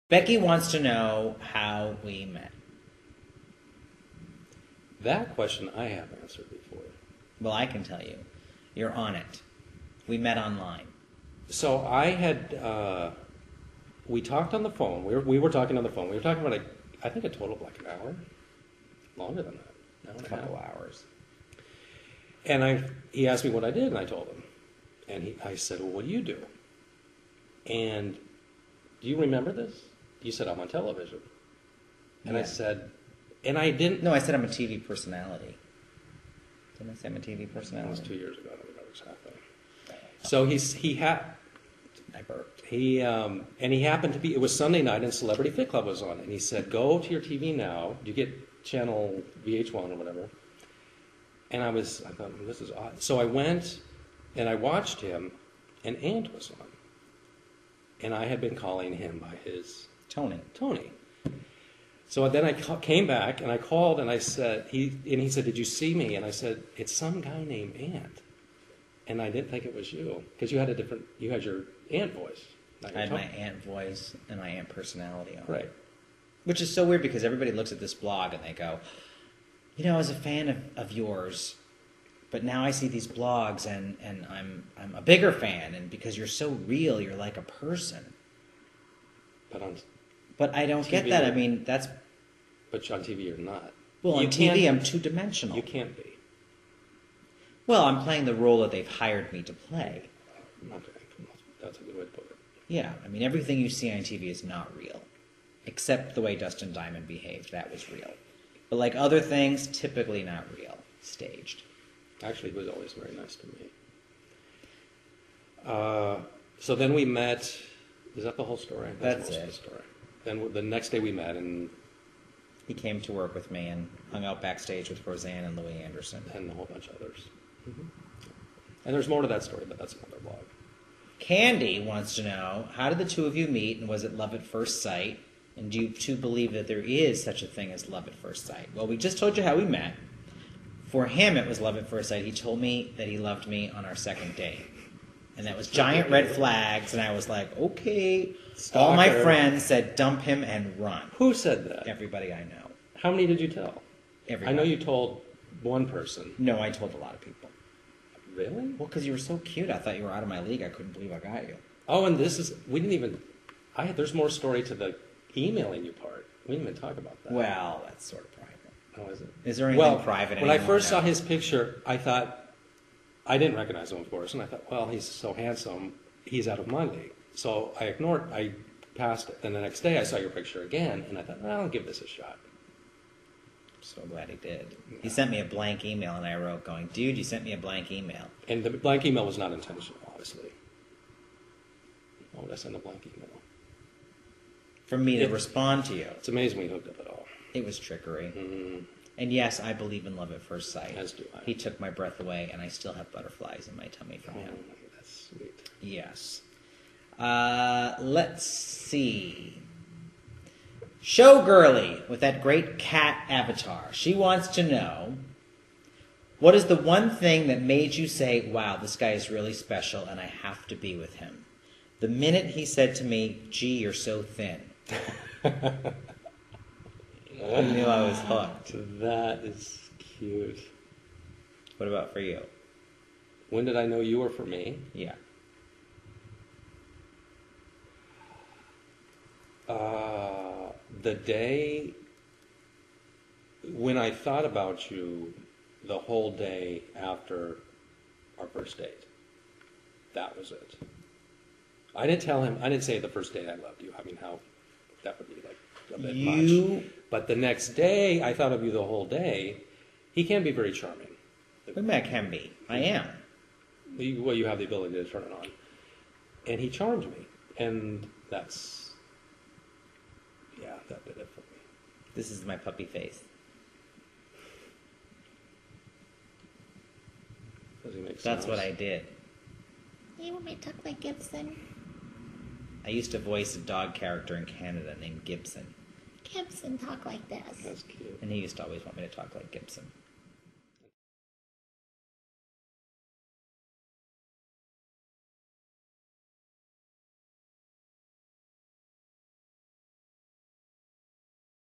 Becky wants to know how we met. That question I have answered before. Well, I can tell you. You're on it. We met online. So I had, we talked on the phone. We were talking on the phone. We were talking about, I think a total of like an hour. Longer than that. A couple hours. And he asked me what I did, and I told him. And I said, well, what do you do? And do you remember this? You said, I'm on television. And Yeah. I said, and I didn't. No, I said I'm a TV personality. Didn't I say I'm a TV That personality? was 2 years ago. I don't remember exactly. So he had. I burped. And he happened to be, it was Sunday night and Celebrity Fit Club was on. And he said, go to your TV now. You get channel VH1 or whatever. And I thought, well, this is odd. So I went and I watched him, and Ant was on. And I had been calling him by his Tony. So then I came back and I called and I said, he said, did you see me? And I said, it's some guy named Ant. And I didn't think it was you, because you had your Ant voice. I had my Ant voice and my Ant personality on. Right. Which is so weird because everybody looks at this blog and they go, you know, I was a fan of yours, but now I see these blogs and I'm a bigger fan, and because you're so real, you're like a person. But I don't get that. I mean, that's... But on TV, you're not. Well, on TV, I'm two-dimensional. You can't be. Well, I'm playing the role that they've hired me to play. Okay, that's a good way to put it. Yeah, I mean, everything you see on TV is not real. Except the way Dustin Diamond behaved. That was real. But like other things, typically not real. Staged. Actually, he was always very nice to me. So then we met. Is that the whole story? That's most it. of the story. Then the next day we met, and He came to work with me and hung out backstage with Roseanne and Louis Anderson. a whole bunch of others. Mm-hmm. And there's more to that story, but that's another blog. Candy wants to know, how did the two of you meet, and was it love at first sight? And do you two believe that there is such a thing as love at first sight? Well, we just told you how we met. For him, it was love at first sight. He told me that he loved me on our second date. And that was giant red flags, and I was like, okay. Stalker. All my friends said, dump him and run. Who said that? Everybody I know. How many did you tell? Everybody. I know you told one person. No, I told a lot of people. Really? Well, because you were so cute. I thought you were out of my league. I couldn't believe I got you. Oh, and we didn't even, there's more story to the emailing you part. We didn't even talk about that. Well, that's sort of private. Oh, is it? Is there anything private when I anymore first saw now? his picture, I thought, I didn't recognize him, of course, and I thought, well, he's so handsome, he's out of my league. So I passed it. Then the next day I saw your picture again, and I thought, well, I'll give this a shot. I'm so glad he did. Yeah. He sent me a blank email, and I wrote, going, dude, you sent me a blank email. And the blank email was not intentional, obviously. Why would I send a blank email? For me to respond to you. It's amazing we hooked up at all. It was trickery. Mm, And yes, I believe in love at first sight. as do I. He took my breath away, and I still have butterflies in my tummy from Oh, him. that's sweet. Yes. Let's see. Showgirly with that great cat avatar. She wants to know, what is the one thing that made you say, wow, this guy is really special and I have to be with him? The minute he said to me, gee, you're so thin. I knew I was hooked. That is cute. What about for you? When did I know you were for me? Yeah. The day when I thought about you the whole day after our first date. That was it. I didn't tell him, I didn't say the first date I loved you. I mean, that would be like a bit much. But the next day, I thought of you the whole day. He can be very charming. Maybe I can be. I am. Well, you have the ability to turn it on. And he charmed me. And that did it for me. This is my puppy face. Does he make That's sounds? what I did. You want me to talk like Gibson? I used to voice a dog character in Canada named Gibson. Gibson talk like this. That's cute. And he used to always want me to talk like Gibson.